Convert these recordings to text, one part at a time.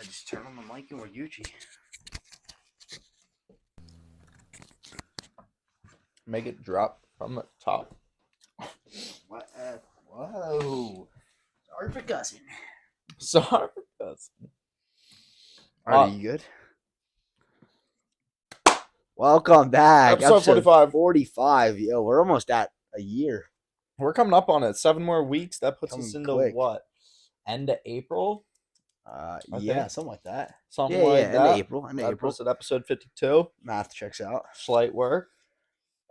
Just turn on the mic and we're Gucci. Make it drop from the top. What? Whoa. Sorry for cussing. Sorry for that. Are you good? Welcome back. Episode 45. 45. Yo, we're almost at a year. We're coming up on it. 7 more weeks. That puts us into quick. what? End of April? Yeah, something like that. Something like that. End of April. That puts it episode 52. Math checks out. Slight work.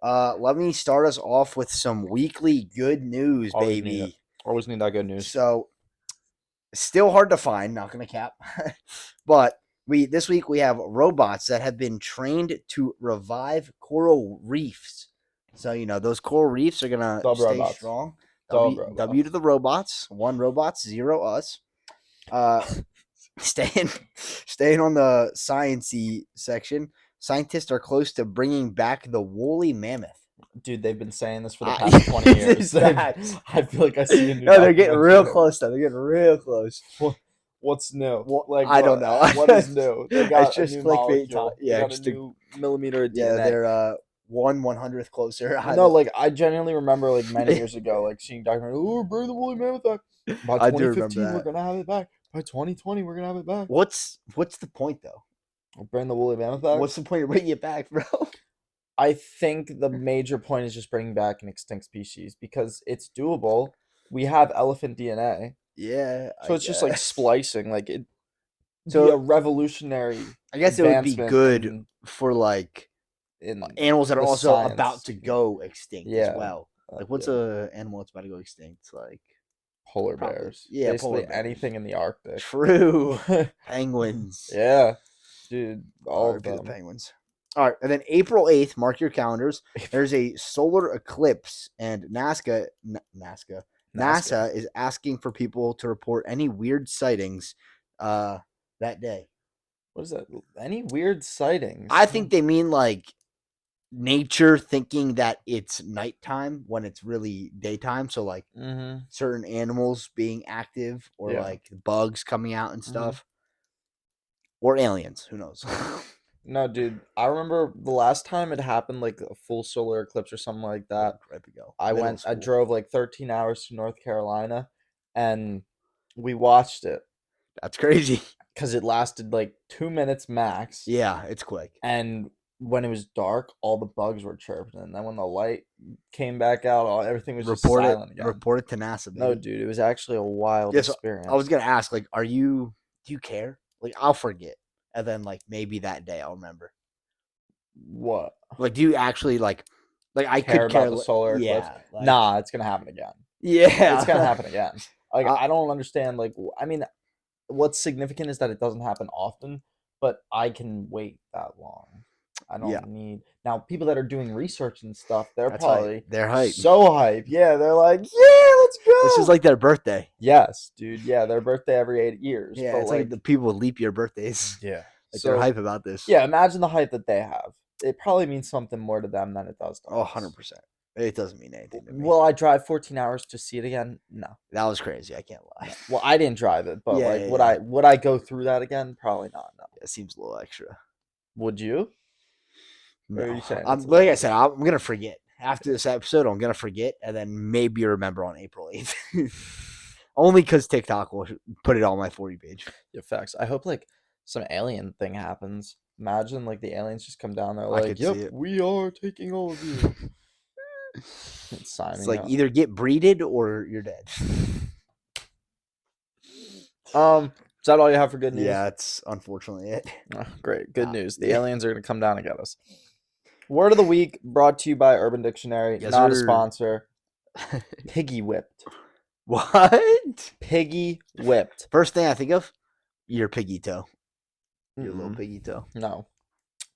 Let me start us off with some weekly good news, baby. Always need that good news. So, still hard to find, not gonna cap. But this week we have robots that have been trained to revive coral reefs. So, those coral reefs are gonna stay strong. W to the robots. 1 robots, 0 us. Staying on the sciencey section. Scientists are close to bringing back the woolly mammoth. Dude, they've been saying this for the past 20 years. I feel like I see a new No, they're getting real close, though. They're getting real close. What's new? I don't know. What is new? They got it's just a new clickbait. They got a new millimeter of DNA. Yeah, they're 1/100th closer. I genuinely remember many years ago, seeing documentaries. Oh, bring the woolly mammoth back. By 2015, we're gonna have it back. By 2020, we're gonna have it back. What's the point, though? Bring the woolly mammoth back. What's the point of bringing it back, bro? I think the major point is just bringing back an extinct species because it's doable. We have elephant DNA. Yeah. So it's just splicing, So a revolutionary. I guess it would be good for animals that are also science. about to go extinct as well. What's a animal that's about to go extinct? Polar bears. Yeah, basically anything in the Arctic. True. Penguins. Yeah, dude, all of them. The penguins. All right, and then April 8th, mark your calendars. There's a solar eclipse, and NASA is asking for people to report any weird sightings that day. What is that? Any weird sightings? I think they mean nature thinking that it's nighttime when it's really daytime. So certain animals being active or bugs coming out and stuff. Or aliens. Who knows? No, dude. I remember the last time it happened, a full solar eclipse or something like that. I drove 13 hours to North Carolina and we watched it. That's crazy. Because it lasted 2 minutes max. Yeah, it's quick. And when it was dark, all the bugs were chirping. And then when the light came back out, everything was just silent again. Report it to NASA, baby. No, dude. It was actually a wild experience. I was going to ask, do you care? I'll forget. And then, maybe that day I'll remember. What? Do you actually, I could care about the solar eclipse? Yeah. Nah, it's going to happen again. Yeah. It's going to happen again. I don't understand, what's significant is that it doesn't happen often, but I can wait that long. I don't need... Now, people that are doing research and stuff, they're hyped. So hyped. Yeah, they're like, yeah, let's go. This is their birthday. Yes, dude. Yeah, their birthday every 8 years. Yeah, but it's the people with leap year birthdays. Yeah. They're hype about this. Yeah, imagine the hype that they have. It probably means something more to them than it does to us. 100%. It doesn't mean anything to me. Will I drive 14 hours to see it again? No. That was crazy. I can't lie. Well, I didn't drive it, but would I go through that again? Probably not. No. It seems a little extra. Would you? No. Or are you saying like I said, I'm gonna forget after this episode. I'm gonna forget, and then maybe remember on April 8th. Only because TikTok will put it on my 40 page. Yeah, facts. I hope some alien thing happens. Imagine the aliens just come down there yep, we are taking all of you. It's either get breeded or you're dead. Is that all you have for good news? Yeah, that's unfortunately it. Oh, great. Good news. The aliens are going to come down and get us. Word of the week brought to you by Urban Dictionary. Yes, not a sponsor. Piggy whipped. What? Piggy whipped. First thing I think of, your piggy toe. Your little piggy toe. No.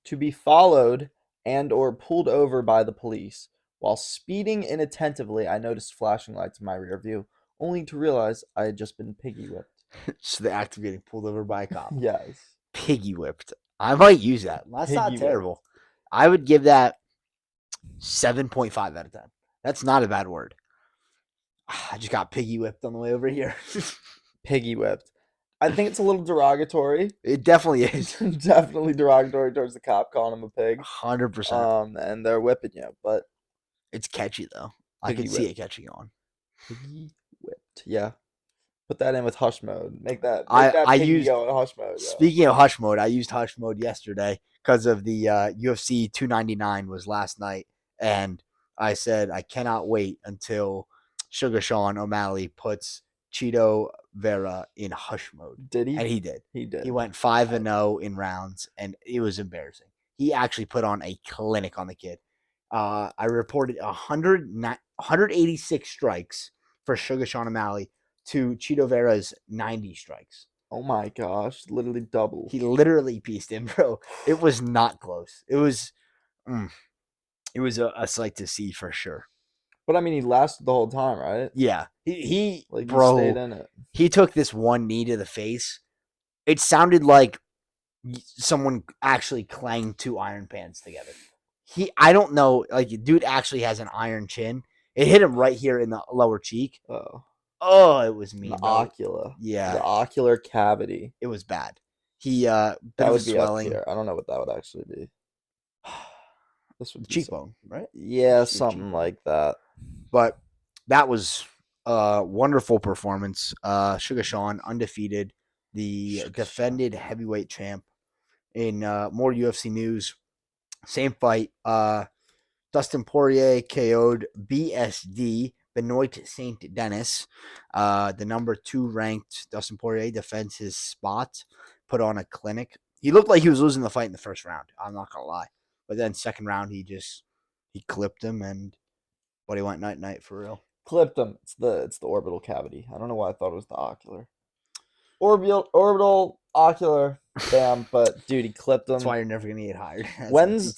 To be followed and or pulled over by the police. While speeding inattentively, I noticed flashing lights in my rear view, only to realize I had just been piggy whipped. So the act of getting pulled over by a cop. Yes. Piggy whipped. I might use that. That's not terrible. I would give that 7.5 out of 10. That's not a bad word. I just got piggy whipped on the way over here. Piggy whipped. I think it's a little derogatory. It definitely is. Definitely derogatory towards the cop calling him a pig. 100%. And they're whipping you, but It's catchy though. I piggy could see whip. it catching on. Piggy whipped. Yeah. Put that in with hush mode. Make that I piggy used go in hush mode. Yo. Speaking of hush mode, I used hush mode yesterday because of the UFC 299 was last night, and I said I cannot wait until Sugar Sean O'Malley puts Cheeto Vera in hush mode, Did he? and he did. He did. He went 5-0 in rounds, and it was embarrassing. He actually put on a clinic on the kid. I reported 186 strikes for Sugar Sean O'Malley to Cheeto Vera's 90 strikes. Oh my gosh, literally double. He literally pieced him, bro. It was not close. It was a sight to see for sure. But I mean, he lasted the whole time, right? Yeah. He bro, stayed in it. He took this one knee to the face. It sounded like someone actually clanged two iron pans together. I don't know, like, dude actually has an iron chin. It hit him right here in the lower cheek. Oh, it was mean. The ocular. Yeah. The ocular cavity. It was bad. He that would be swelling. Up here. I don't know what that would actually be. This would be cheekbone, right? Yeah, something like that. But that was a wonderful performance. Sugar Sean undefeated, the defended heavyweight champ. In more UFC news, same fight. Dustin Poirier KO'd BSD Benoit Saint Denis. The number 2 ranked Dustin Poirier defends his spot. Put on a clinic. He looked like he was losing the fight in the first round. I'm not gonna lie, but then second round he clipped him, and but he went night for real. Clipped him. It's the orbital cavity. I don't know why I thought it was the ocular. Orbital, ocular. Damn, but dude, he clipped him. That's why you're never gonna get hired. When's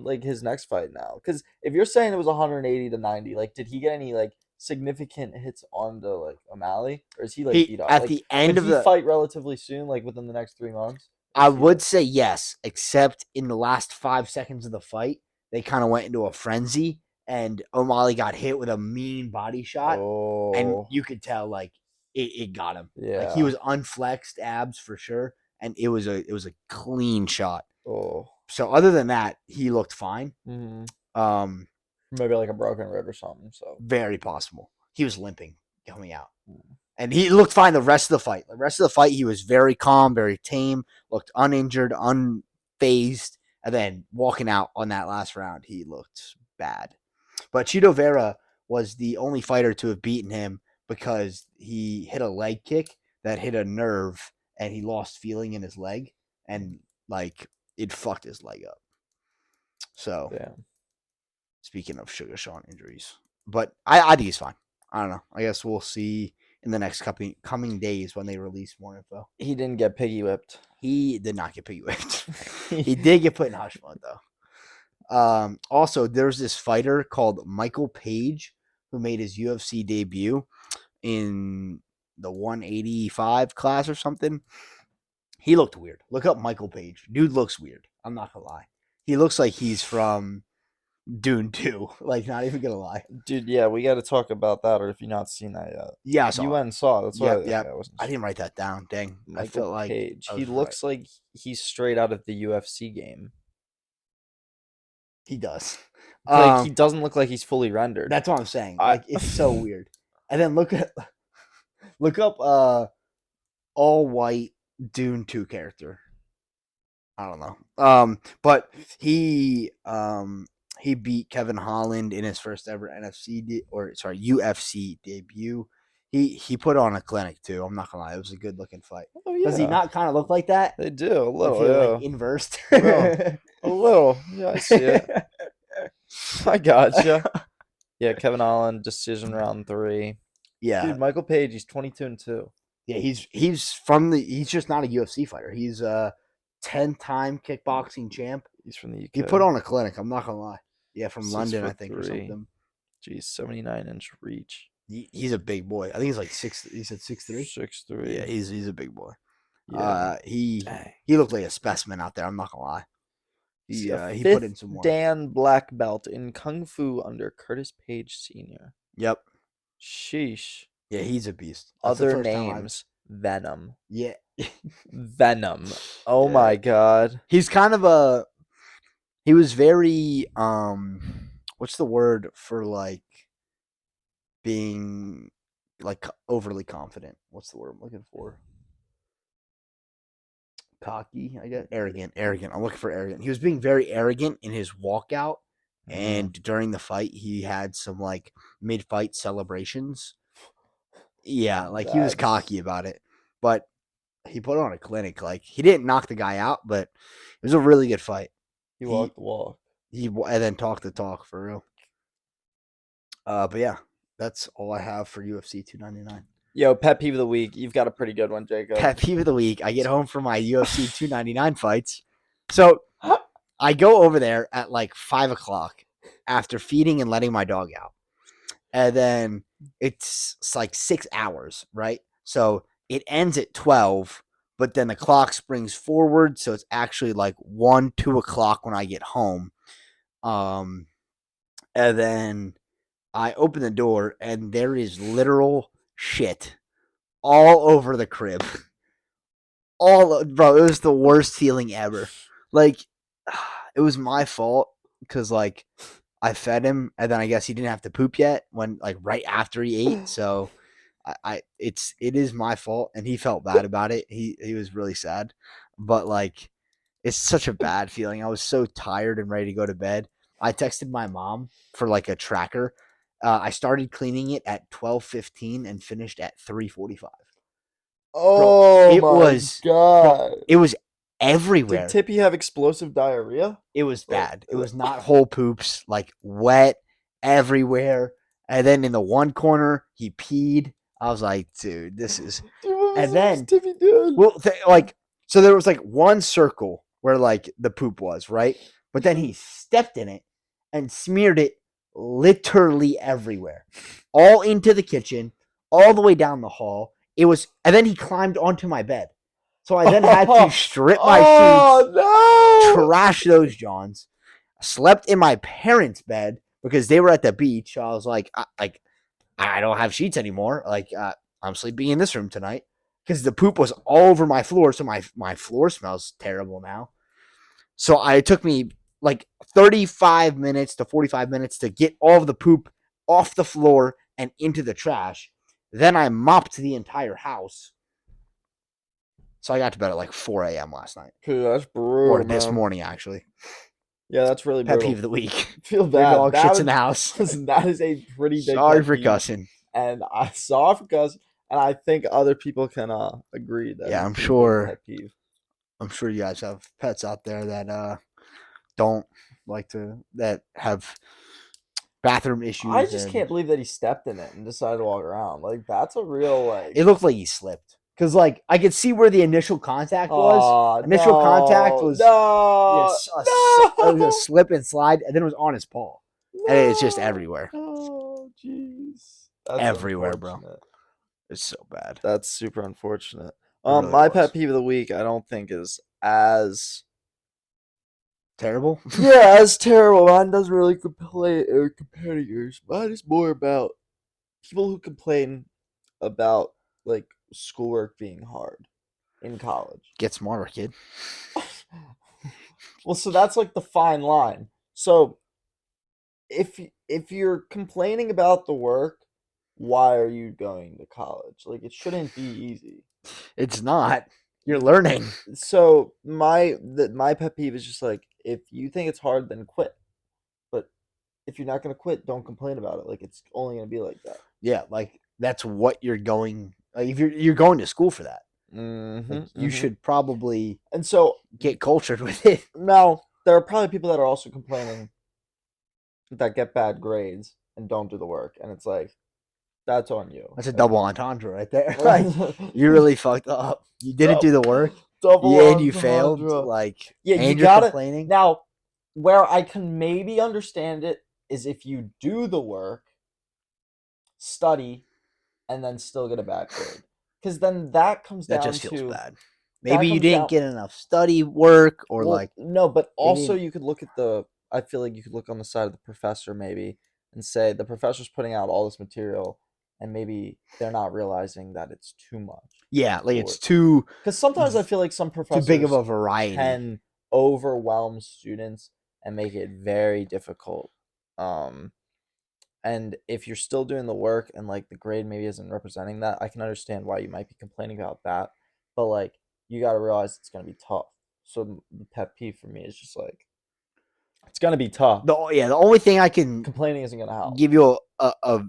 like his next fight now? Because if you're saying it was 180 to 90, like did he get any like significant hits onto like O'Malley, or is he like beat up at like, the end of the fight relatively soon, like within the next 3 months? I would say yes, except in the last 5 seconds of the fight, they kind of went into a frenzy, and O'Malley got hit with a mean body shot, and you could tell like it got him. Yeah, like he was unflexed abs for sure, and it was a clean shot. So other than that, he looked fine. Mm-hmm. Maybe like a broken rib or something. So very possible. He was limping coming out. And he looked fine the rest of the fight. The rest of the fight, he was very calm, very tame, looked uninjured, unfazed. And then walking out on that last round, he looked bad. But Cheeto Vera was the only fighter to have beaten him because he hit a leg kick that hit a nerve, and he lost feeling in his leg, and like it fucked his leg up. So, damn. Speaking of Sugar Sean injuries, but I think he's fine. I don't know. I guess we'll see in the next coming days when they release more info. He didn't get piggy whipped. He did not get piggy whipped. He did get put in hush mode though. Also, there's this fighter called Michael Page who made his UFC debut in the 185 class or something. He looked weird. Look up Michael Page. Dude looks weird. I'm not gonna lie. He looks like he's from Dune 2. Like, not even gonna lie. Dude, yeah, we got to talk about that, or if you've not seen that yet. Yeah, I saw you went and saw it. That's why I didn't write that down. Dang. Michael I felt like Page. He looks like he's straight out of the UFC game. He does. Like, he doesn't look like he's fully rendered. That's what I'm saying. Like, it's so weird. And then look up all white Dune 2 character. I don't know. But he beat Kevin Holland in his first ever UFC debut. He put on a clinic too. I'm not gonna lie, it was a good looking fight. Oh, yeah. Does he not kind of look like that? They do a little, yeah. Like inversed. A little. Yeah, I see it. I gotcha. Yeah, Kevin Holland, decision round 3. Yeah, dude, Michael Page, he's 22-2. Yeah, he's just not a UFC fighter. He's a 10-time kickboxing champ. He's from the UK. He put on a clinic. I'm not gonna lie. Yeah, from 6'3", London, I think, or something. Geez, 79-inch reach. He's a big boy. I think he's like 6. He said 6'3". 6'3". Yeah, he's a big boy. Yeah. He looked like a specimen out there. I'm not gonna lie. He put in some work. Dan black belt in Kung Fu under Curtis Page Sr. Yep. Sheesh. Yeah, he's a beast. That's the Other first time names: Venom. Yeah. Venom. Oh Yeah. my god. He's kind of a. He was very what's the word for like being like overly confident? What's the word I'm looking for? Cocky, I guess. Arrogant. I'm looking for arrogant. He was being very arrogant in his walkout, and during the fight, he had some like mid-fight celebrations. Yeah, like he was That's cocky about it, but he put on a clinic. Like he didn't knock the guy out, but it was a really good fight. he He walked the walk. and then talked the talk for real. But yeah, that's all I have for UFC 299. Yo, pet peeve of the week. You've got a pretty good one, Jacob. Pet peeve of the week. I get home from my UFC 299 fights. So I go over there at like 5 o'clock after feeding and letting my dog out. And then it's like 6 hours, right? So it ends at 12, but then the clock springs forward. So it's actually like 1, 2 o'clock when I get home. And then I open the door and there is literal shit all over the crib. Bro, it was the worst feeling ever. Like, it was my fault because like I fed him and then I guess he didn't have to poop yet when like right after he ate. So it is my fault and he felt bad about it. He was really sad, but like it's such a bad feeling. I was so tired and ready to go to bed. I texted my mom for like a tracker. I started cleaning it at 12:15 and finished at 3:45. Oh It my was god. it was Did everywhere. Tippy have explosive diarrhea? It was bad. It was not whole poops, like wet everywhere. And then in the one corner, he peed. I was like, dude, this is. Dude, what And was then, Tippy doing? well, like, so there was like one circle where like the poop was, right? But then he stepped in it and smeared it literally everywhere, all into the kitchen, all the way down the hall. It was, and then he climbed onto my bed. So I then had to strip my sheets, no! trash those Johns, slept in my parents' bed because they were at the beach. I was like, I don't have sheets anymore. Like, I'm sleeping in this room tonight because the poop was all over my floor. So my floor smells terrible now. So it took me like 35 minutes to 45 minutes to get all of the poop off the floor and into the trash. Then I mopped the entire house. So I got to bed at like 4 a.m. last night. Dude, that's brutal, Or this man. morning, actually. Yeah, that's really Pet brutal. peeve of the week. Feel Your bad. dog shits in the house. That is a pretty big Sorry pet for peeve. cussing. And I saw for cussing, and I think other people can agree that Yeah, it's I'm a pretty big sure. pet peeve. I'm sure you guys have pets out there that don't like that have bathroom issues. I just can't believe that he stepped in it and decided to walk around. Like, that's a real, like... It looked like he slipped. Because, like, I could see where the initial contact was. Initial contact was it was a slip and slide, and then it was on his paw. And it's just everywhere. Oh, jeez. That's Everywhere, bro. It's so bad. That's super unfortunate. Really My was. pet peeve of the week, I don't think is as Terrible? yeah, as terrible. Mine doesn't really compare to yours. Mine is more about people who complain about like schoolwork being hard in college. Get smarter, kid. Well, so that's like the fine line. So if you're complaining about the work, why are you going to college? Like, it shouldn't be easy. It's not. You're learning. So my pet peeve is just like, if you think it's hard, then quit. But if you're not gonna quit, don't complain about it. Like, it's only gonna be like that. Yeah, like that's what you're going. Like, if you're going to school for that, like, you should probably And so get cultured with it. now there are probably people that are also complaining that get bad grades and don't do the work, and it's like, that's on you. That's a double entendre right there. Like, you really fucked up. You didn't do the work. Double Yeah, and you failed. entendre. Like, Yeah, and you you're gotta complaining. now. Where I can maybe understand it is if you do the work, study, and then still get a bad grade, because then that comes That down just feels to bad. Maybe you comes didn't down- get enough study work, or well, like no, but also didn't- you could look at the. I feel like you could look on the side of the professor maybe and say the professor's putting out all this material, and maybe they're not realizing that it's too much. Yeah, like it's too Because sometimes I feel like some too big of professors a variety. can overwhelm students and make it very difficult. And if you're still doing the work and like the grade maybe isn't representing that, I can understand why you might be complaining about that. But like you got to realize it's gonna be tough. So the pet peeve for me is just like it's gonna be tough. The only thing I can Complaining isn't gonna help. give you a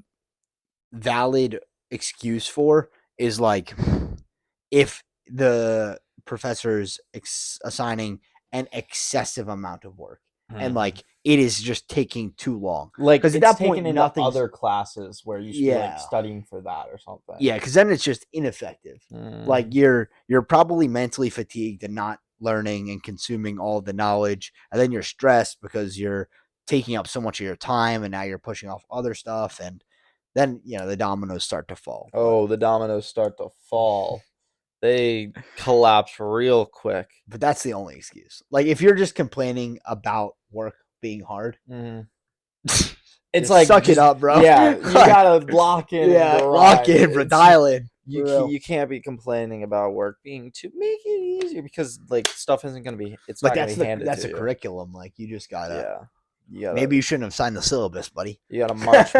valid excuse for is like if the professor's assigning an excessive amount of work and like it is just taking too long. Like Because it's at that taken point, into nothing's other classes where you should be like studying for that or something. Yeah, because then it's just ineffective. Like you're probably mentally fatigued and not learning and consuming all the knowledge, and then you're stressed because you're taking up so much of your time, and now you're pushing off other stuff, and then the dominoes start to fall. Oh, the dominoes start to fall. They collapse real quick. But that's the only excuse. Like if you're just complaining about work being hard, it's like suck it up, bro. Yeah, you gotta lock in. Yeah, lock in, bro. Dial in. You can't be complaining about work being too. Make it easier because like stuff isn't gonna be. It's like not gonna be handed. That's to a you. curriculum. Like you just gotta. Yeah. You gotta, maybe you shouldn't have signed the syllabus, buddy. You gotta march.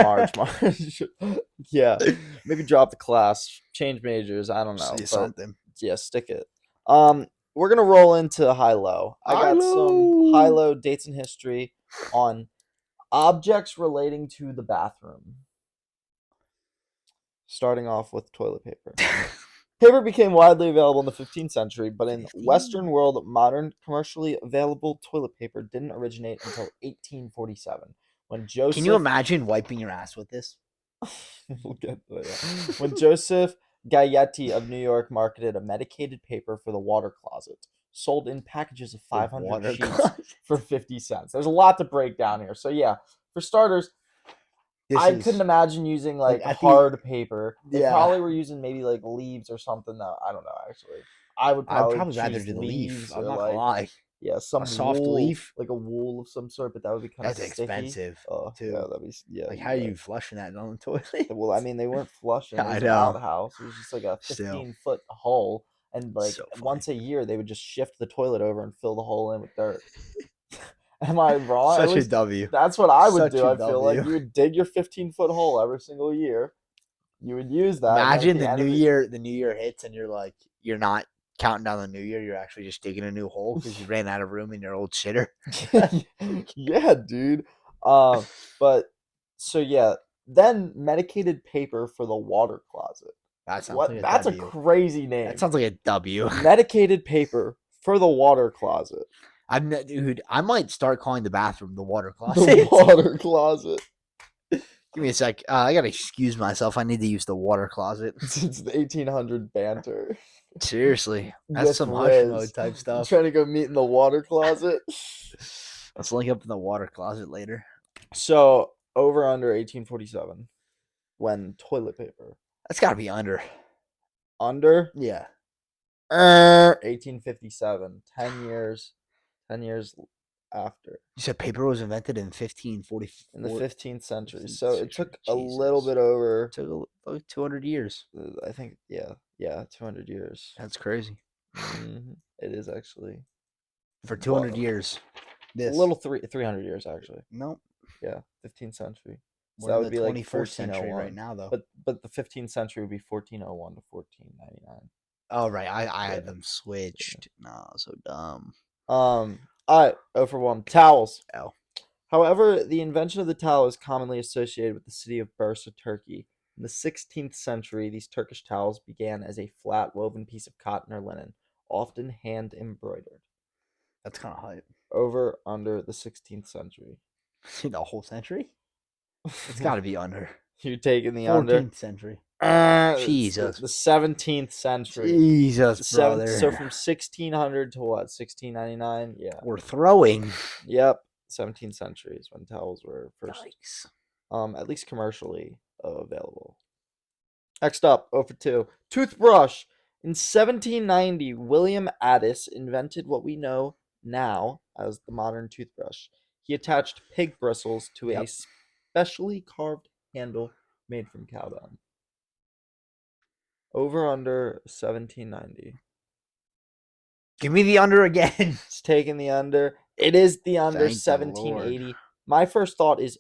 Yeah. Maybe drop the class, change majors. I don't know. Something. Yeah, stick it. We're gonna roll into high-low. I got some high-low dates in history on objects relating to the bathroom. Starting off with toilet paper. Paper became widely available in the 15th century, but in Western world, modern commercially available toilet paper didn't originate until 1847, when Joseph. Can you imagine wiping your ass with this? We'll get to that. When Joseph Gayetti of New York marketed a medicated paper for the water closet, sold in packages of 500 sheets for 50 cents. There's a lot to break down here. So yeah, for starters, I couldn't imagine using like hard paper. They probably were using maybe like leaves or something. That I don't know. Actually, I would probably rather do the leaf. I'm not gonna lie. Yeah, some soft wool, leaf, like a wool of some sort, but that would be kind of expensive too. Yeah, that'd be Like how are you flushing that down the toilet? Well, I mean, they weren't flushing. It was an outhouse. It was just like a 15-foot hole, and like once a year they would just shift the toilet over and fill the hole in with dirt. Am I wrong? Such a W. That's what I would do. I feel like you would dig your 15-foot hole every single year. You would use that. Imagine the new year hits and you're not counting down the new year. You're actually just digging a new hole because you ran out of room in your old shitter. Yeah, dude. But so yeah, then medicated paper for the water closet. That's a crazy name. That sounds like a W. Medicated paper for the water closet. Dude, I might start calling the bathroom the water closet. The water closet. Give me a sec. I gotta excuse myself. I need to use the water closet. It's the 1800 banter. Seriously, that's some hush mode type stuff. I'm trying to go meet in the water closet. Let's link up in the water closet later. So over under 1847, when toilet paper. That's got to be under. Under? Yeah. 1857. 10 years. 10 years after. You said paper was invented in 1540. In the 15th century. So it took a little bit over. It took like 200 years. I think, yeah, 200 years. That's crazy. It is actually. For 200 years. A little 300 years, actually. Nope. Yeah, 15th century. So that would be like 21st century right now, though. But the 15th century would be 1401 to 1499. Oh, right. I had them switched. No, so dumb. All right, 0 for 1. Towels. L. However, the invention of the towel is commonly associated with the city of Bursa, Turkey. In the 16th century, these Turkish towels began as a flat woven piece of cotton or linen, often hand embroidered. That's kind of hype. Over, under the 16th century. The whole century? It's got to be under. You're taking the 14th under? 14th century. Jesus. The 17th century. Jesus, brother. So from 1600 to what? 1699? Yeah. We're throwing. Yep. 17th century is when towels were first, nice. At least commercially available. Next up, 0 for 2. Toothbrush. In 1790, William Addis invented what we know now as the modern toothbrush. He attached pig bristles to a specially carved handle made from cow dung. Over under 1790. Give me the under again. It's taking the under. It is the under Thank the Lord. 1780. My first thought is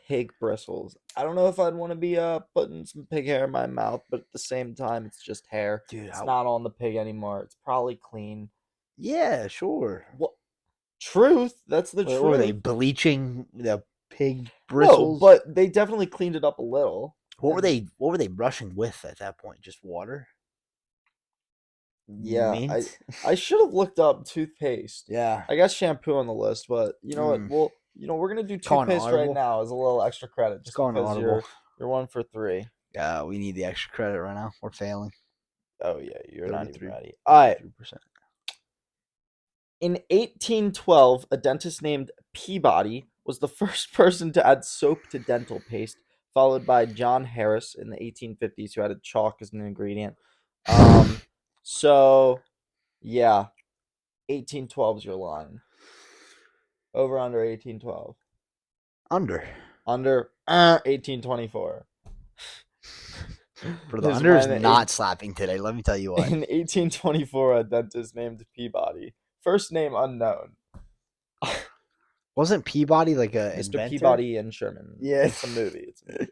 pig bristles. I don't know if I'd want to be putting some pig hair in my mouth, but at the same time, it's just hair. Dude, It's not on the pig anymore. It's probably clean. Yeah, sure. What? Truth. That's the truth. Were they bleaching the pig No, bristles? but they definitely cleaned it up a little. What were they brushing with at that point? Just water? Yeah, Mint? I should have looked up toothpaste. Yeah. I got shampoo on the list, but you know what? Well, we're gonna do Call an toothpaste right audible. now as a little extra credit, just call an because audible. you're 1 for 3. Yeah, we need the extra credit right now. We're failing. Oh yeah, you're not even 33 ready. All right. 33%. In 1812, a dentist named Peabody was the first person to add soap to dental paste, followed by John Harris in the 1850s, who added chalk as an ingredient. So, yeah, 1812 is your line. Over under 1812. Under. Under 1824. For the There's under is mine at not slapping today. Let me tell you what. In 1824, a dentist named Peabody. First name unknown. Wasn't Peabody like a Mr. inventor? Peabody and Sherman. Yeah. It's a movie. It's a movie.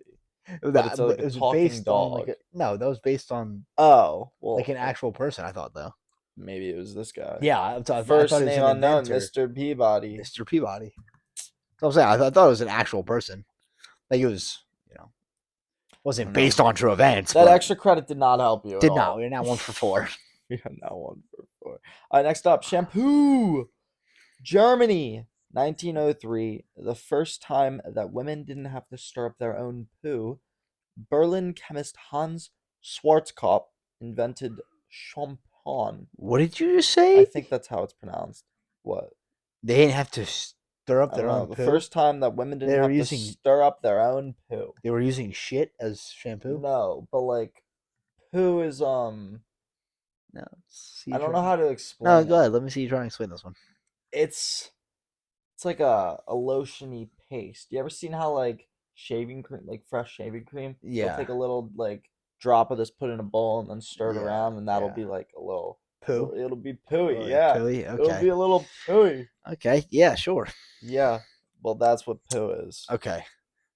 But it's like a it was talking based on dog. no, that was based on Oh, well, like an actual person. I thought though. maybe it was this guy. Yeah, I thought First he was name an unknown, inventor. Mr. Peabody. Mr. Peabody. So I'm saying I thought it was an actual person. Like it was, wasn't based on true events. That but extra credit did not help you. did at not. all. We're now 1 for 4. We are now 1 for 4. All right, next up, shampoo. Germany, 1903, the first time that women didn't have to stir up their own poo. Berlin chemist Hans Schwarzkopf invented champagne. What did you just say? I think that's how it's pronounced. What? They didn't have to stir up I their don't know. own The poo. first time that women didn't They were have using- to stir up their own poo. They were using shit as shampoo. No, but like poo is No, I don't know how to explain. No, it. go ahead. Let me see you try and explain this one. It's like a lotiony paste. You ever seen how like shaving cream, like fresh shaving cream? Yeah. They'll take a little like drop of this, put it in a bowl, and then stir it Yeah, around, and that'll yeah. be like a little Poo. It'll be pooey, Oh, yeah. pooey? It'll Okay. be a little pooey. Okay. Yeah. Sure. Yeah. Well, that's what poo is. Okay.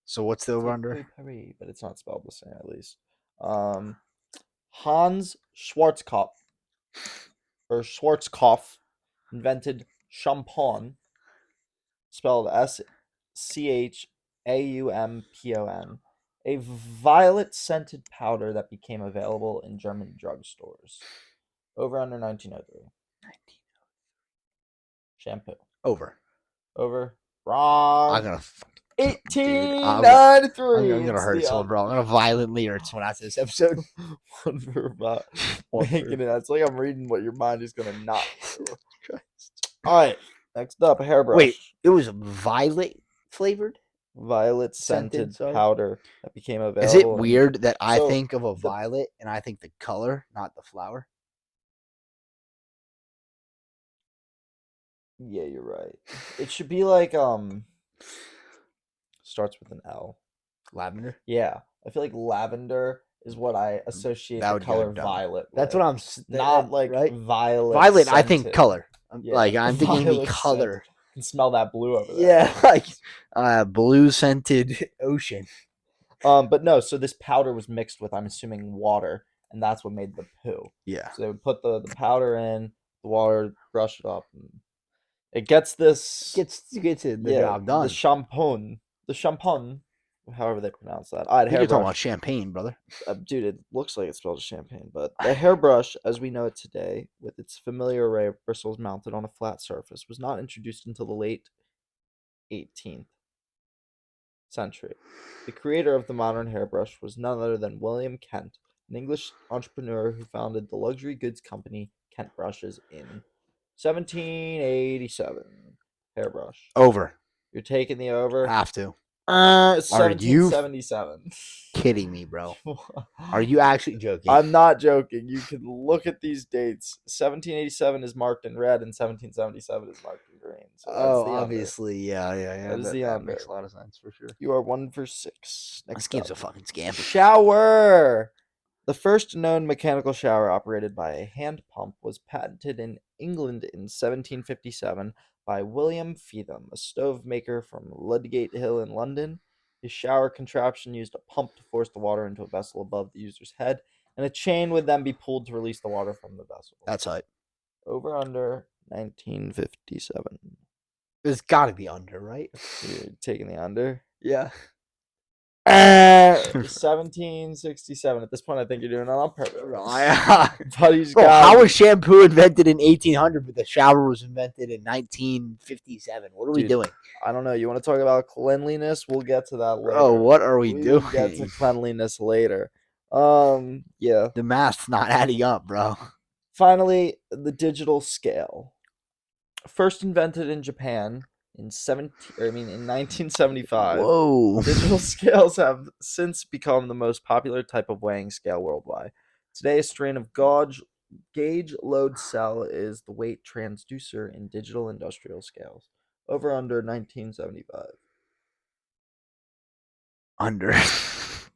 So what's the over under? Pooey, but it's not spelled the same at least. Hans Schwarzkopf invented champagne, spelled Schaumpon, a violet scented powder that became available in German drugstores. Over under 1903. Shampoo. Over. Wrong. I'm gonna. 1893. I'm gonna hurt someone, bro. I'm gonna violently hurt someone after this episode. 1 for about One for- making it. It's like I'm reading what your mind is gonna not do. All right. Next up, hairbrush. Wait, it was violet flavored. Violet Scented, scented powder that became available. Is it weird that I So, think of a violet and I think the color, not the flower? Yeah, you're right. It should be like starts with an L. Lavender. Yeah, I feel like lavender is what I associate That the would go color dumb. violet. That's with. what I'm Not like right. violet. Violet, I think scented. color. Yeah, Like I'm thinking the violet color. You can smell that blue over there. Yeah, like blue scented ocean. But no. So this powder was mixed with, I'm assuming, water, and that's what made the poo. Yeah. So they would put the powder in the water, brush it up, and it gets this. Gets it the job done. The champagne, however they pronounce that. All right, You're talking about hairbrush. champagne, brother. Dude, it looks like it spells champagne, but the hairbrush, as we know it today, with its familiar array of bristles mounted on a flat surface, was not introduced until the late 18th century. The creator of the modern hairbrush was none other than William Kent, an English entrepreneur who founded the luxury goods company Kent Brushes in 1787. Hairbrush. Over. You're taking the over? Have to. 1777. Kidding me, bro? Are you actually joking? I'm not joking. You can look at these dates. 1787 is marked in red, and 1777 is marked in green. So that's the obviously, yeah. That is the under. Makes a lot of sense for sure. You are 1 for 6. This Next game's up. a fucking scam. Shower. The first known mechanical shower operated by a hand pump was patented in England in 1757 by William Feetham, a stove maker from Ludgate Hill in London. His shower contraption used a pump to force the water into a vessel above the user's head, and a chain would then be pulled to release the water from the vessel. That's hype. Over under 1957. It's got to be under, right? You're taking the under. Yeah. 1767. At this point, I think you're doing it on purpose. Buddy's Bro, how was shampoo invented in 1800, but the shower was invented in 1957? What are we doing? I don't know. You want to talk about cleanliness? We'll get to that later. Bro, what are we doing? We'll get to cleanliness later. Yeah. The math's not adding up, bro. Finally, the digital scale. First invented in Japan in 1975. Whoa. Digital scales have since become the most popular type of weighing scale worldwide. Today, a strain of gauge load cell is the weight transducer in digital industrial scales. Over under 1975. Under.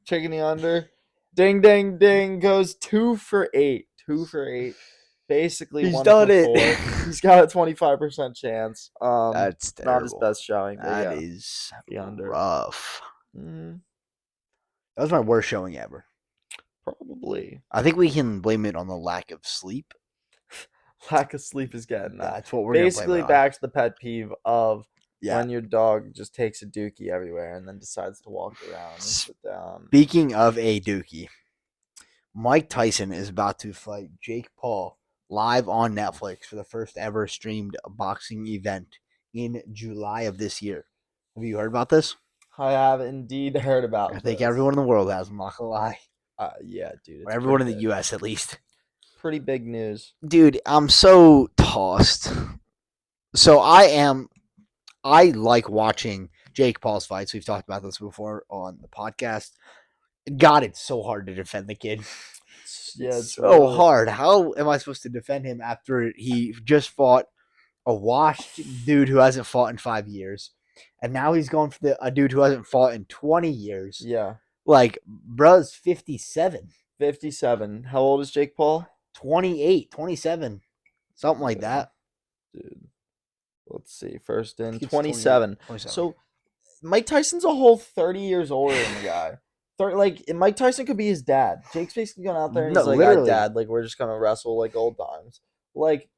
Checking the under. Ding, ding, ding. Goes 2 for 8. 2 for 8. Basically, He's 1 done for it. 4. He's got a 25% chance. That's terrible. Not his best showing. But That yeah, is the under. rough. Mm, That was my worst showing ever. probably. I think we can blame it on the lack of sleep. Lack of sleep is getting that. That's what we're Basically, gonna blame it on. back to the pet peeve of Yeah. when your dog just takes a dookie everywhere and then decides to walk around and sit down. Speaking of a dookie, Mike Tyson is about to fight Jake Paul live on Netflix for the first ever streamed boxing event in July of this year. Have you heard about this? I have indeed heard about I think this. everyone in the world has. I'm not gonna lie. Yeah, dude. Or everyone in the U.S. at least. Pretty big news. Dude, I'm so tossed. So I like watching Jake Paul's fights. We've talked about this before on the podcast. God, it's so hard to defend the kid. Yeah, It's so hard. How am I supposed to defend him after he just fought a washed dude who hasn't fought in 5 years, and now he's going for a dude who hasn't fought in 20 years? Yeah. Like, bruh's 57. 57. How old is Jake Paul? 28, 27. Something like that. Dude. Let's see. First in He's 27. 27. So Mike Tyson's a whole 30 years older than the guy. Mike Tyson could be his dad. Jake's basically going out there and he's like, literally. Dad, like, we're just gonna wrestle like old times. Like,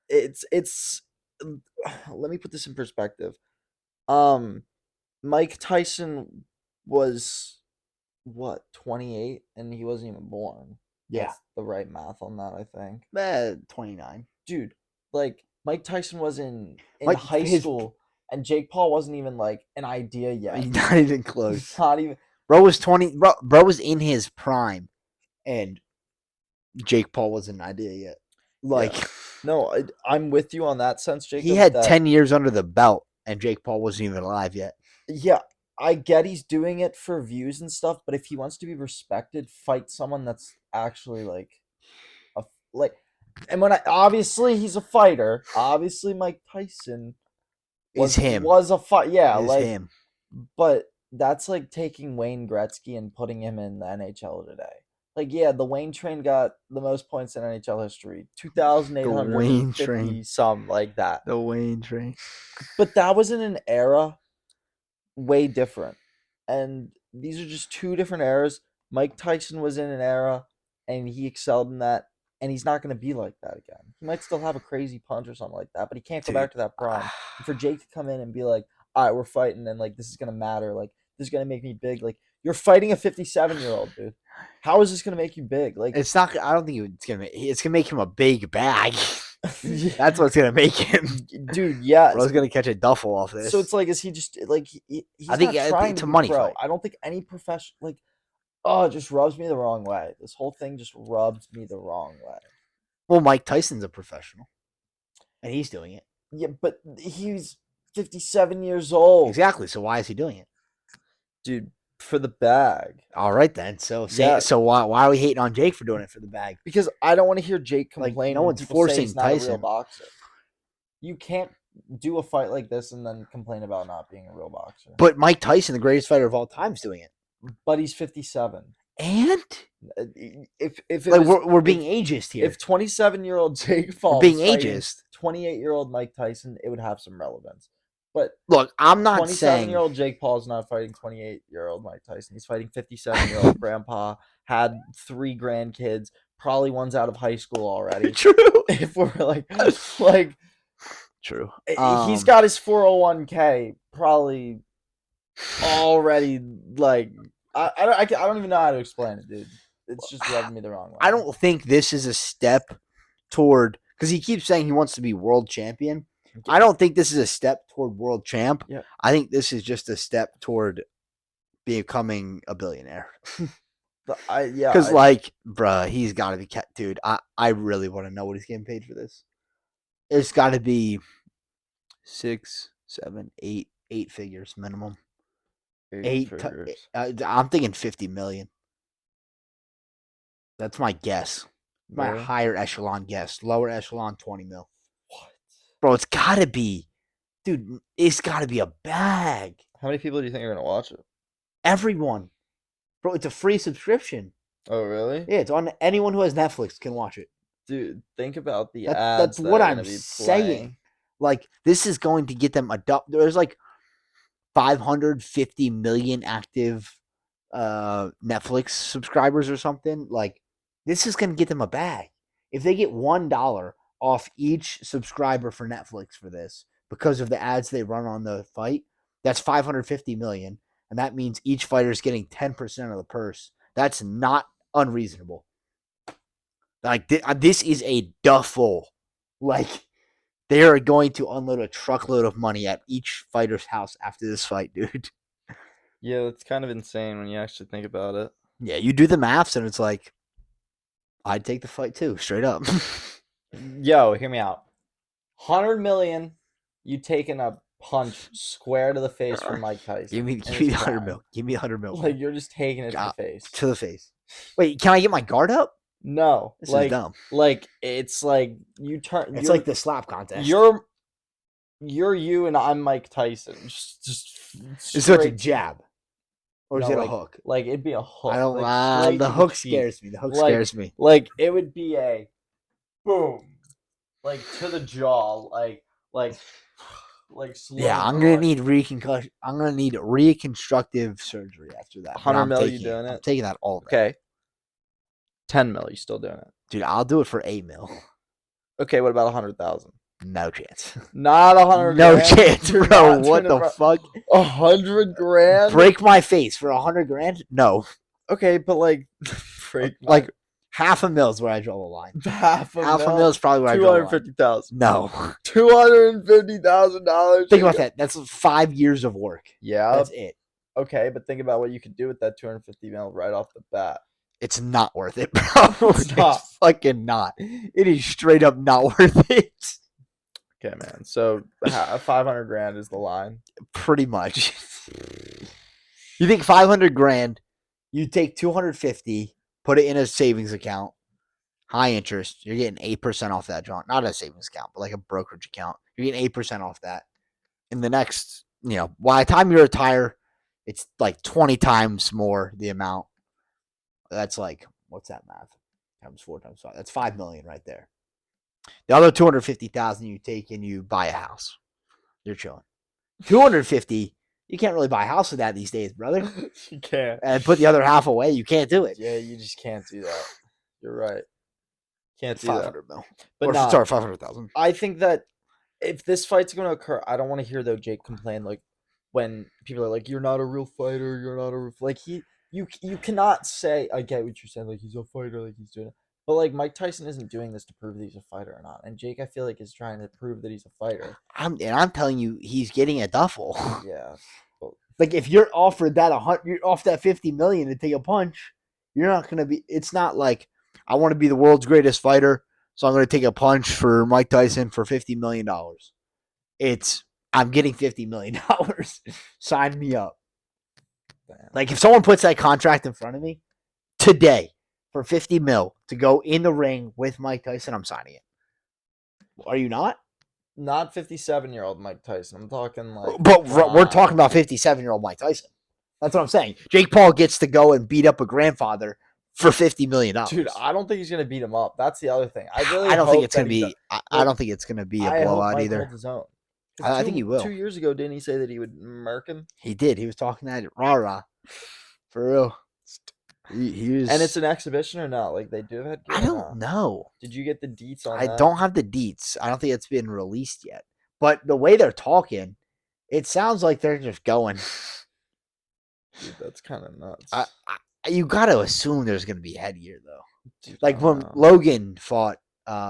it's let me put this in perspective. Mike Tyson was what, 28, and he wasn't even born. Yeah. That's the right math on that, I think. 29. Dude, like, Mike Tyson was in Like, high school, and Jake Paul wasn't even like an idea yet. He's not even close. Not even. Bro was 20. Bro was in his prime, and Jake Paul wasn't an idea yet. Like, Yeah. No, I'm with you on that sense, Jacob. he had 10 years under the belt, and Jake Paul wasn't even alive yet. Yeah, I get he's doing it for views and stuff, but if he wants to be respected, fight someone that's actually and obviously he's a fighter. Obviously Mike Tyson was a fight. Yeah, Is him. But that's like taking Wayne Gretzky and putting him in the NHL today. Like, yeah, the Wayne train got the most points in NHL history. 2,850, something like that. The Wayne train. But that was in an era way different. And these are just two different eras. Mike Tyson was in an era, and he excelled in that, and he's not going to be like that again. He might still have a crazy punch or something like that, but he can't go back to that prime. And for Jake to come in and be like, all right, we're fighting, and, like, this is going to matter. Like, this is going to make me big. Like, you're fighting a 57-year-old, dude. How is this going to make you big? Like, it's not. I don't think it's going to make him a big bag. That's what's going to make him. Dude, yeah. Bro's going to catch a duffel off this. So it's like, is he just, like, he's I think not trying it's to a be money pro. fight. I don't think any professional, like, it just rubs me the wrong way. This whole thing just rubs me the wrong way. Well, Mike Tyson's a professional, and he's doing it. Yeah, but he's 57 years old. Exactly. So why is he doing it? Dude, for the bag. All right, then. So why are we hating on Jake for doing it for the bag? Because I don't want to hear Jake complain. Like, no when one's people forcing say he's not Tyson. a real boxer. You can't do a fight like this and then complain about not being a real boxer. But Mike Tyson, the greatest fighter of all time, is doing it. But he's 57. And If it like was we're being ageist here. if 27-year-old Jake Paul We're being was fighting ageist. 28-year-old Mike Tyson, it would have some relevance. But Look, I'm not saying 27-year-old Jake Paul is not fighting 28-year-old Mike Tyson. He's fighting 57-year-old grandpa, had 3 grandkids, probably one's out of high school already. True. If we're like True. he's got his 401k probably already like I don't even know how to explain it, dude. It's just rubbing me the wrong way. I don't think this is a step toward, because he keeps saying he wants to be world champion. I don't think this is a step toward world champ. Yeah. I think this is just a step toward becoming a billionaire. Because bruh, he's got to be kept, dude. I really want to know what he's getting paid for this. It's got to be 6, 7, 8 figures minimum. 8 figures. I'm thinking 50 million. That's my guess. My higher echelon guess. Lower echelon 20 mil. What? Bro, it's got to be, dude. It's got to be a bag. How many people do you think are gonna watch it? Everyone, bro. It's a free subscription. Oh, really? Yeah, it's on. Anyone who has Netflix can watch it. Dude, think about the That's ads. what I'm saying. Like, this is going to get them There's like 550 million active Netflix subscribers or something. Like, this is going to get them a bag. If they get $1 off each subscriber for Netflix for this, because of the ads they run on the fight, that's 550 million. And that means each fighter is getting 10% of the purse. That's not unreasonable. Like, this is a duffel. Like, they are going to unload a truckload of money at each fighter's house after this fight, dude. Yeah, that's kind of insane when you actually think about it. Yeah, you do the maths, and it's like, I'd take the fight too, straight up. Yo, hear me out. 100 million, you taking a punch square to the face from Mike Tyson. Give me the 100 mil. Give me 100 mil. Like, you're just taking it to the face. To the face. Wait, can I get my guard up? No. This is dumb. Like, it's like you turn. It's like the slap contest. You're you and I'm Mike Tyson. Just so it's a jab. Or is it a hook? Like, it'd be a hook. I don't like, the hook scares me. The hook scares me. Like, it would be a boom. Like, to the jaw. Like slow. Yeah, I'm gonna need reconstructive surgery after that. 100 mil, you doing it? I'm taking that all day. Okay. 10 mil, you still doing it? Dude, I'll do it for 8 mil. Okay, what about 100,000? No chance. Not 100. No chance, bro. What the fuck? 100 grand? Break my face for 100 grand? No. Okay, but like, like $500,000 is where I draw the line. $500,000 is probably where I draw the line. 250,000. No. $250,000. Think about that. That's 5 years of work. Yeah. That's it. Okay, but think about what you could do with that 250 mil right off the bat. It's not worth it, bro. It's fucking not. It is straight up not worth it. Okay, man. So 500 grand is the line. Pretty much. You think 500 grand, you take 250, put it in a savings account, high interest, you're getting 8% off that, John. Not a savings account, but like a brokerage account. You're getting 8% off that. In the next, by the time you retire, it's like 20 times more the amount. That's like, what's that math? Times 4 times 5. That's 5 million right there. The other 250,000 you take and you buy a house. You're chilling. 250, you can't really buy a house with that these days, brother. You can't. And put the other half away. You can't do it. Yeah, you just can't do that. You're right. Can't do 500 that. mil. But sorry, 500,000. I think that if this fight's going to occur, I don't want to hear though Jake complain like when people are like, "You're not a real fighter. You're not a real..." Like you cannot say, I get what you're saying, like he's a fighter, like he's doing it. But like Mike Tyson isn't doing this to prove that he's a fighter or not. And Jake, I feel like, is trying to prove that he's a fighter. I'm telling you, he's getting a duffel. Yeah. Like if you're offered that you're off that 50 million to take a punch, you're not gonna be. It's not like I want to be the world's greatest fighter, so I'm gonna take a punch for Mike Tyson for $50 million. It's I'm getting $50 million. Sign me up. Like if someone puts that contract in front of me today for 50 mil to go in the ring with Mike Tyson, I'm signing it. Are you not? Not 57-year-old Mike Tyson. I'm talking like. But we're talking about 57-year-old Mike Tyson. That's what I'm saying. Jake Paul gets to go and beat up a grandfather for $50 million. Dude, I don't think he's gonna beat him up. That's the other thing. I really I don't think hope it's gonna that he be. does. I don't think it's gonna be a I hope blowout Mike either. holds his own. Because I think he will. 2 years ago, didn't he say that he would murk him? He did. He was talking that rah-rah. For real. He was. And it's an exhibition or not? Like they do have headgear. I don't know. Did you get the deets on I that? don't have the deets. I don't think it's been released yet. But the way they're talking, it sounds like they're just going. Dude, that's kind of nuts. You got to assume there's going to be headgear, though. Dude, Like when Logan fought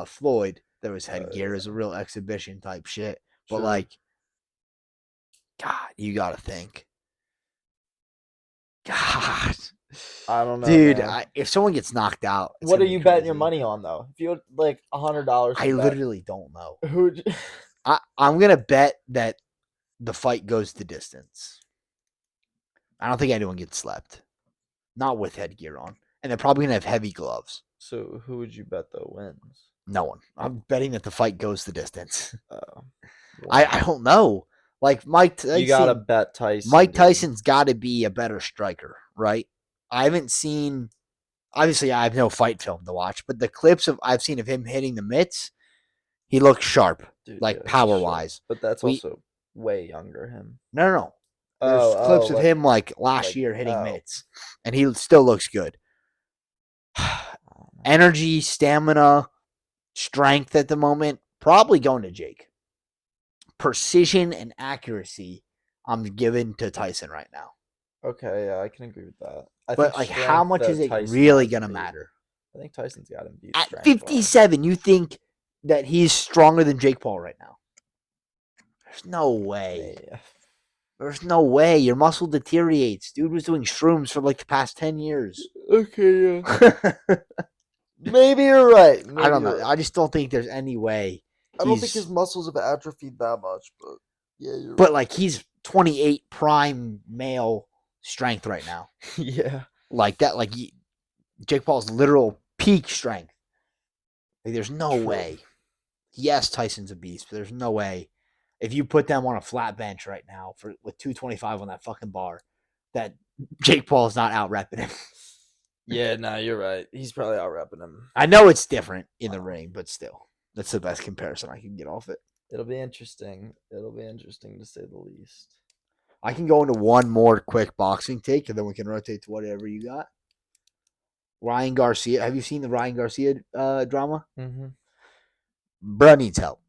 Floyd, there was headgear. It was a real exhibition type shit. But, Sure. like, God, you got to think. God. I don't know, dude. man. If someone gets knocked out, it's What are gonna be you betting your crazy. money on though? If you had like $100, I literally don't know. who would you... I'm gonna bet that the fight goes the distance. I don't think anyone gets slept, not with headgear on, and they're probably gonna have heavy gloves. So who would you bet though wins? No one. I'm betting that the fight goes the distance. Oh, I don't know. Like Mike Tyson, you gotta bet Tyson. Mike dude. Tyson's got to be a better striker, right? I haven't seen. Obviously, I have no fight film to watch, but the clips I've seen of him hitting the mitts, he looks sharp, Dude, like yeah, power sure. wise. But that's also way younger him. No. There's clips of him like last year hitting mitts, and he still looks good. Energy, stamina, strength at the moment, probably going to Jake. Precision and accuracy, I'm giving to Tyson right now. Okay, yeah, I can agree with that. But like, how much is it really gonna matter? I think Tyson's got him beat. At 57, you think that he's stronger than Jake Paul right now? There's no way. Yeah. There's no way. Your muscle deteriorates. Dude was doing shrooms for like the past 10 years. Okay, yeah. Maybe you're right. I don't know. I just don't think there's any way. I don't think his muscles have atrophied that much, but yeah, you're But like, he's 28 prime male strength right now. Yeah. Like that. Like Jake Paul's literal peak strength. Like, there's no way. Yes, Tyson's a beast, but there's no way. If you put them on a flat bench right now with 225 on that fucking bar, that Jake Paul is not out repping him. Yeah, no, you're right. He's probably out repping him. I know it's different in the ring, but still, that's the best comparison I can get off it. It'll be interesting. It'll be interesting to say the least. I can go into one more quick boxing take, and then we can rotate to whatever you got. Ryan Garcia. Have you seen the Ryan Garcia drama? Mm-hmm. Bruh needs help.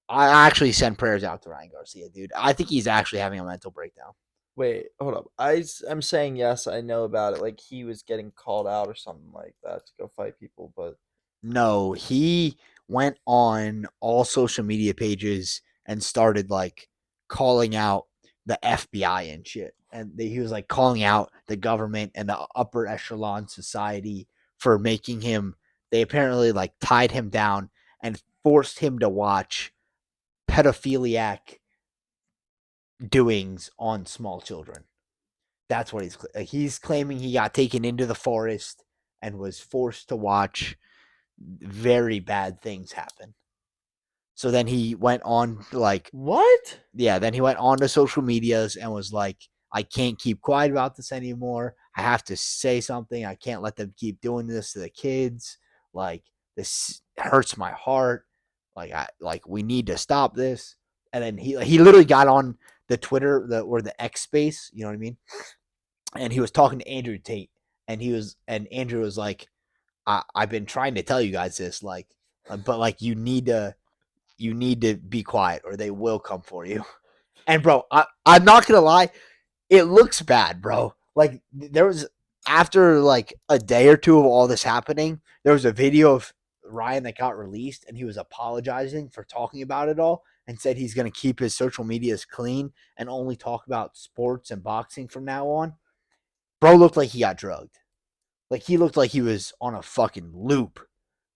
I actually send prayers out to Ryan Garcia, dude. I think he's actually having a mental breakdown. Wait, hold up. I'm saying yes, I know about it. Like he was getting called out or something like that to go fight people, but no, he went on all social media pages and started like calling out the FBI and shit. And he was like calling out the government and the upper echelon society for making him. They apparently like tied him down and forced him to watch pedophiliac doings on small children. That's what he's claiming. He got taken into the forest and was forced to watch very bad things happen. So then he went on like, what? Yeah, then he went on to social medias and was like, I can't keep quiet about this anymore. I have to say something. I can't let them keep doing this to the kids. Like, this hurts my heart. Like we need to stop this. And then he literally got on the Twitter or the X space, you know what I mean? And he was talking to Andrew Tate, and Andrew was like, I've been trying to tell you guys this, like, but like you need to be quiet or they will come for you. And bro, I'm not gonna lie, it looks bad, bro. Like there was, after like a day or two of all this happening, there was a video of Ryan that got released, and he was apologizing for talking about it all and said he's going to keep his social medias clean and only talk about sports and boxing from now on. Bro looked like he got drugged. Like he looked like he was on a fucking loop.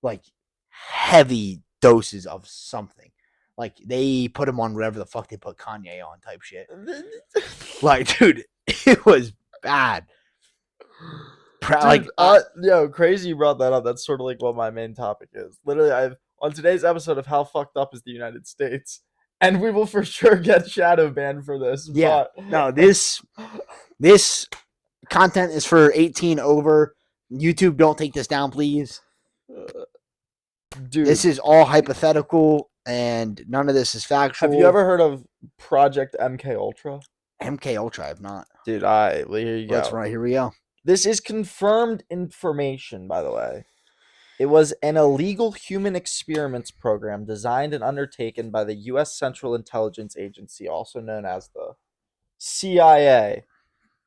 Like heavy doses of something. Like they put him on whatever the fuck they put Kanye on type shit. Like, dude, it was bad. Dude, crazy you brought that up. That's sort of like what my main topic is. Literally, on today's episode of How Fucked Up is the United States, And we will for sure get shadow banned for this. Yeah. But No, this content is for 18 over. YouTube, don't take this down, please. dude, This is all hypothetical, and none of this is factual. have you ever heard of Project MK Ultra? MK Ultra? I've not. Dude, well, here you That's go. right. Here we go. This is confirmed information, by the way. It was an illegal human experiments program designed and undertaken by the U.S. Central Intelligence Agency, also known as the CIA,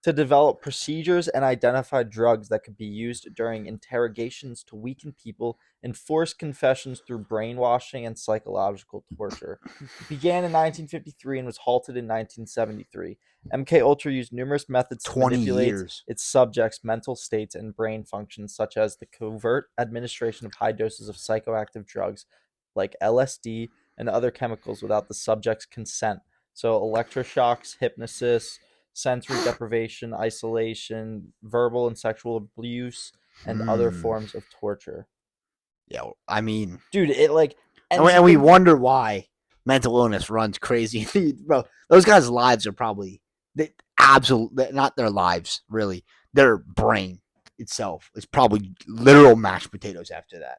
to develop procedures and identify drugs that could be used during interrogations to weaken people and force confessions through brainwashing and psychological torture. It began in 1953 and was halted in 1973. MK Ultra used numerous methods to 20 manipulate years. its subjects' mental states and brain functions, such as the covert administration of high doses of psychoactive drugs like LSD and other chemicals without the subject's consent. So electroshocks, hypnosis, sensory deprivation, isolation, verbal and sexual abuse, and other forms of torture. Yeah, I mean, Dude, it like, and we wonder why mental illness runs crazy. Bro, those guys' lives are probably not their lives, really. Their brain itself is probably literal mashed potatoes after that.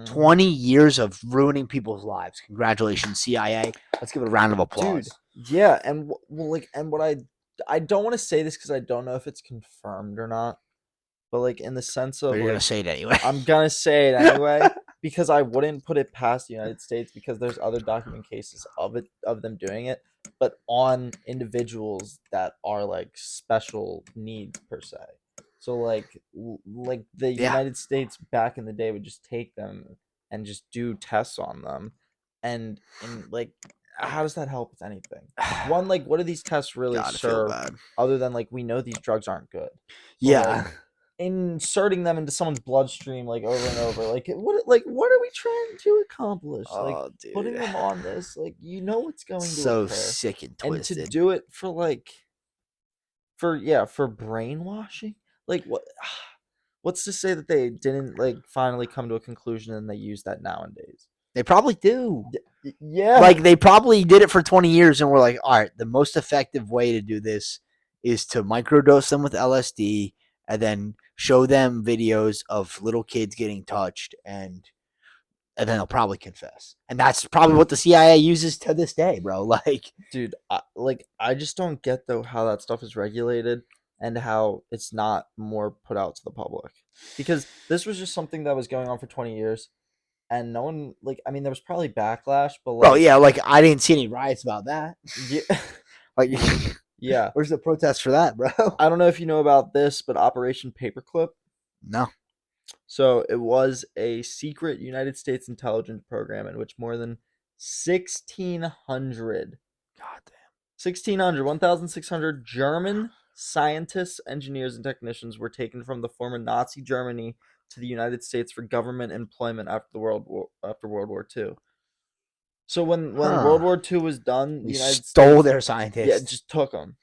20 years of ruining people's lives. Congratulations, CIA. Let's give it a round of applause. Dude, yeah, and what I don't want to say this because I don't know if it's confirmed or not, but like in the sense of, but you're gonna say it anyway. I'm gonna say it anyway because I wouldn't put it past the United States because there's other document cases of them doing it, but on individuals that are like special needs per se. So like the United States back in the day would just take them and just do tests on them, and like, how does that help with anything? One, like, what do these tests really serve other than like we know these drugs aren't good? So, yeah. like, inserting them into someone's bloodstream like over and over, like what are we trying to accomplish? Like, dude. putting them on this, like, you know what's going to so occur. sick and twisted. And to do it for like for brainwashing, like what's to say that they didn't like finally come to a conclusion and they use that nowadays? They probably do. Yeah, like they probably did it for 20 years and we're like, all right, the most effective way to do this is to microdose them with LSD and then show them videos of little kids getting touched, and then they'll probably confess. And that's probably what the CIA uses to this day, bro. Like, dude, I just don't get though how that stuff is regulated and how it's not more put out to the public, because this was just something that was going on for 20 years and no one, like, I mean, there was probably backlash, but like, bro, yeah, like I didn't see any riots about that. Yeah. Like, yeah, where's the protest for that, bro? I don't know if you know about this, but Operation Paperclip. No. So it was a secret United States intelligence program in which more than 1,600 1,600 German scientists, engineers, and technicians were taken from the former Nazi Germany to the United States for government employment after World War II. So when World War II was done, we the United stole States, their scientists. Yeah, just took them.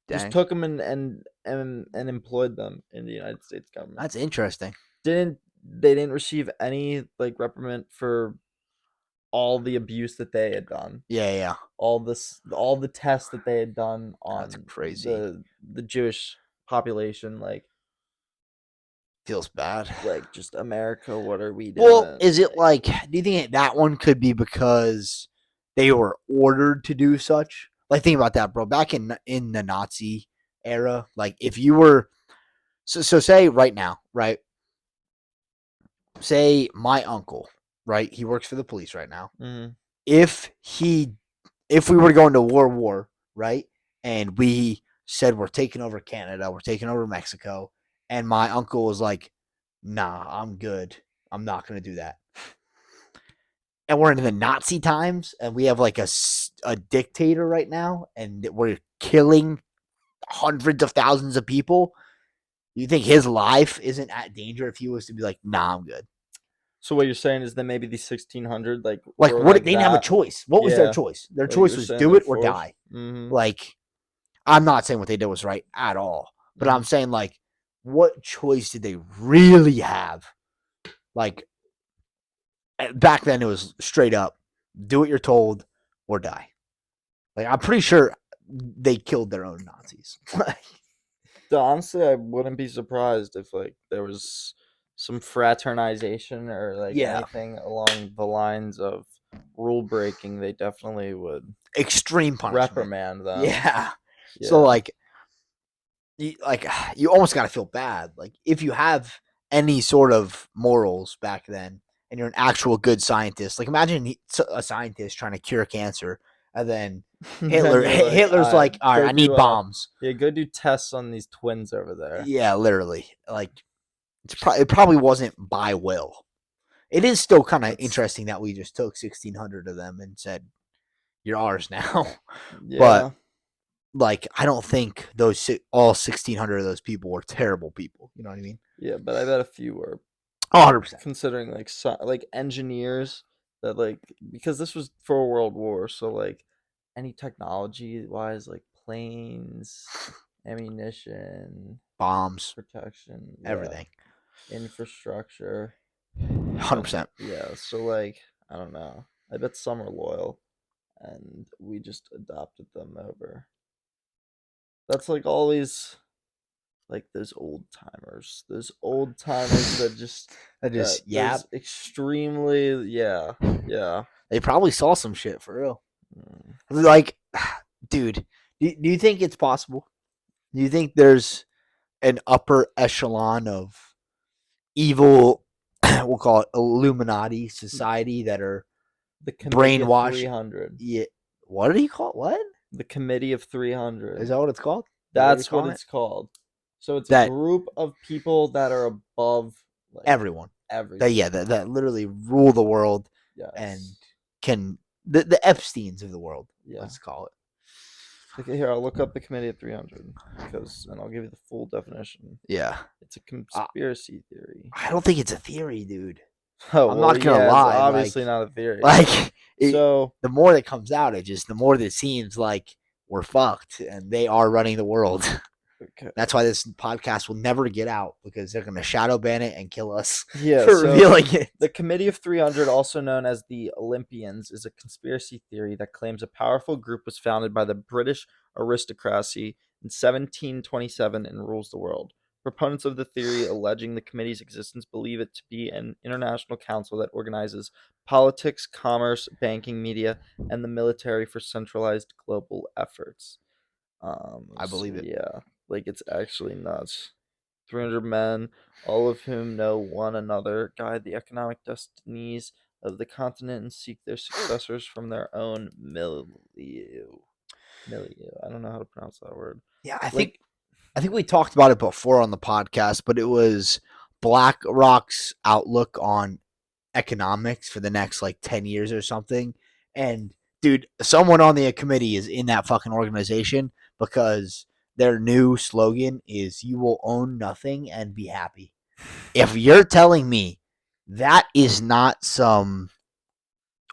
Dang. Just took them and employed them in the United States government. That's interesting. They didn't receive any like reprimand for all the abuse that they had done. Yeah. All the tests that they had done on That's crazy. The Jewish population, like, feels bad. Like, just America, what are we doing? Well, is it like, do you think that one could be because they were ordered to do such? Like, think about that, bro. Back in the Nazi era, like, if you were, so say right now, right? Say my uncle, right? He works for the police right now. Mm-hmm. If we were going to war, right? And we said we're taking over Canada, we're taking over Mexico, and my uncle was like, nah, I'm good. I'm not going to do that. And we're in the Nazi times, and we have like a dictator right now, and we're killing hundreds of thousands of people. You think his life isn't at danger if he was to be like, nah, I'm good? So what you're saying is that maybe the 1,600, like what they didn't have a choice. What was their choice? Their choice was do it or die. Mm-hmm. Like, I'm not saying what they did was right at all, but I'm saying, like, what choice did they really have? Like, back then it was straight up, do what you're told or die. Like, I'm pretty sure they killed their own Nazis. Honestly, I wouldn't be surprised if like there was some fraternization or like Yeah. anything along the lines of rule breaking. They definitely would Extreme punishment. reprimand them. Yeah. Yeah. So like you almost got to feel bad. Like if you have any sort of morals back then and you're an actual good scientist, like imagine a scientist trying to cure cancer and then Hitler's like, all right, I need bombs. Yeah, go do tests on these twins over there. Yeah, literally. Like it probably wasn't by will. It is still kind of interesting that we just took 1,600 of them and said, you're ours now. Yeah. But like, I don't think all 1,600 of those people were terrible people. You know what I mean? Yeah, but I bet a few were. 100%. Considering like engineers that like, because this was for a world war, so like any technology wise, like planes, ammunition, bombs, protection, everything, infrastructure, 100%. Yeah, so like I don't know. I bet some are loyal, and we just adopted them over. That's like all these, like those old timers that just extremely, yeah. They probably saw some shit for real. Like, dude, do you think it's possible? Do you think there's an upper echelon of evil, we'll call it Illuminati society, that are the brainwashed? 300. Yeah. What do you call it? What? The Committee of 300. Is that what it's called? That's what it's called. So it's a group of people that are above like, everyone. Everything. That literally rule the world. Yes. And can the Epsteins of the world. Yeah. Let's call it. Okay, here, I'll look up the Committee of 300 and I'll give you the full definition. Yeah. It's a conspiracy theory. I don't think it's a theory, dude. Oh, I'm not gonna lie. It's obviously not a theory. Like, so the more that comes out, the more that it seems like we're fucked and they are running the world. Okay. That's why this podcast will never get out, because they're gonna shadow ban it and kill us. Yeah, for revealing it. The Committee of 300, also known as the Olympians, is a conspiracy theory that claims a powerful group was founded by the British aristocracy in 1727 and rules the world. Proponents of the theory alleging the committee's existence believe it to be an international council that organizes politics, commerce, banking, media, and the military for centralized global efforts. I believe it. Yeah, like it's actually nuts. 300 men, all of whom know one another, guide the economic destinies of the continent and seek their successors from their own milieu. I don't know how to pronounce that word. Yeah, I think we talked about it before on the podcast, but it was BlackRock's outlook on economics for the next like 10 years or something. And dude, someone on the committee is in that fucking organization, because their new slogan is "You will own nothing and be happy." If you're telling me that is not some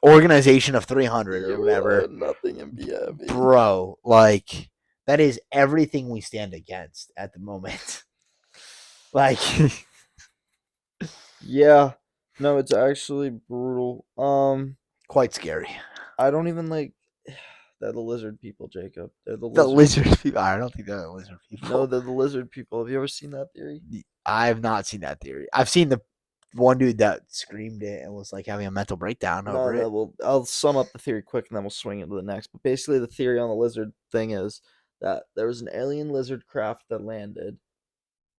organization of 300 or whatever, nothing and be happy, bro, like that is everything we stand against at the moment. Like, yeah, no, it's actually brutal. Quite scary. I don't even like. They're the lizard people, Jacob. They're the lizard people. I don't think they're the lizard people. No, they're the lizard people. Have you ever seen that theory? I have not seen that theory. I've seen the one dude that screamed it and was like having a mental breakdown over it. Well, I'll sum up the theory quick and then we'll swing into the next. But basically, the theory on the lizard thing is that there was an alien lizard craft that landed.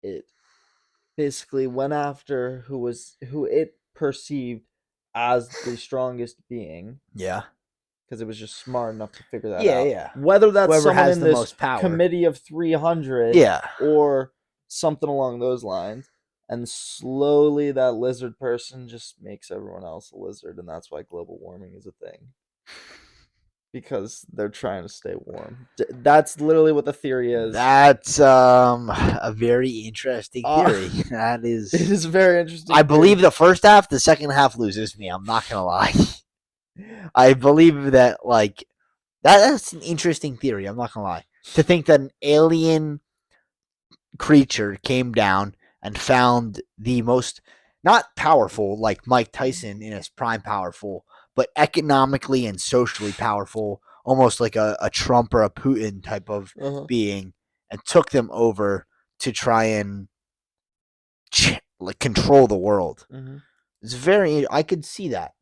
It basically went after who it perceived as the strongest being. Yeah. Because it was just smart enough to figure that out. Yeah. Whether that's whoever someone in this committee of 300, or something along those lines, and slowly that lizard person just makes everyone else a lizard, and that's why global warming is a thing. Because they're trying to stay warm. That's literally what the theory is. That's a very interesting theory. That is. It is very interesting. I believe the first half. The second half loses me. I'm not gonna lie. I believe that, like, that's an interesting theory. I'm not gonna lie. To think that an alien creature came down and found the most, not powerful like Mike Tyson in his prime powerful, but economically and socially powerful almost like a Trump or a Putin type of being, and took them over to try and like control the world. It's I could see that.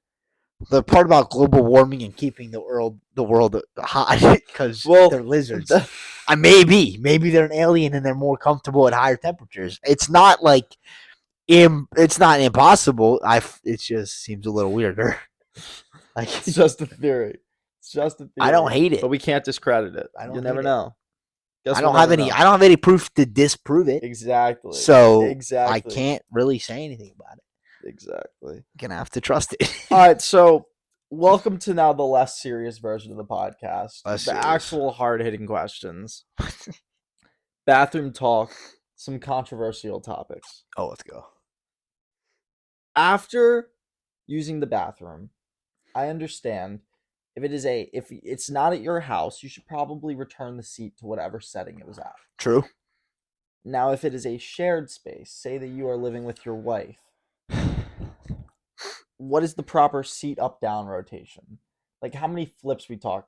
The part about global warming and keeping the world hot because they're lizards. Maybe they're an alien and they're more comfortable at higher temperatures. It's not like it's not impossible. It just seems a little weirder. Like it's just a theory. It's just a theory. I don't hate it, but we can't discredit it. You never know. I don't have any proof to disprove it. Exactly. So I can't really say anything about it. Exactly. Gonna have to trust it. All right, so welcome to now the less serious version of the podcast. Actual hard-hitting questions. Bathroom talk, some controversial topics. Oh, let's go. After using the bathroom, I understand if it's not at your house, you should probably return the seat to whatever setting it was at. True. Now, if it is a shared space, say that you are living with your wife, what is the proper seat up down rotation? Like how many flips we talking?